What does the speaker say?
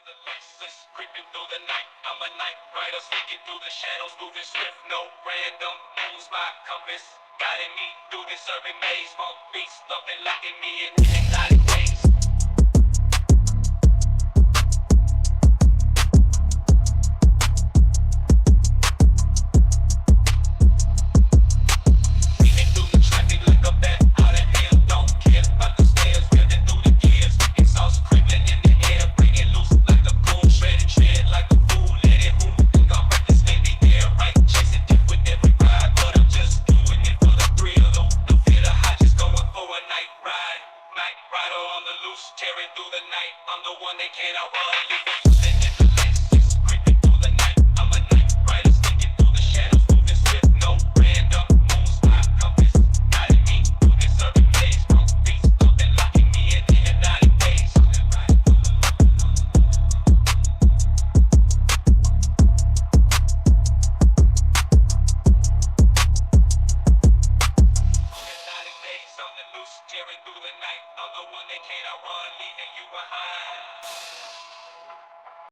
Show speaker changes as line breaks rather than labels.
the restless, creeping through the night. I'm a night rider, sneaking through the shadows, moving swift, no random moves my compass. Guiding me through this urban maze, funk beats, loving, locking me in exotic ways. Nightrider on the loose, tearing through the night. I'm the one they can't outrun. Leaving you senseless, creeping through the night. I'm a night rider, sneaking through the shadows, moving swift, no random moves my compass. Guiding me through this urban maze, funk beats, loving, locking me in hypnotic ways. Hypnotic maze on the loose, tearing through the night. I'm the one they can't outrun, leaving you behind.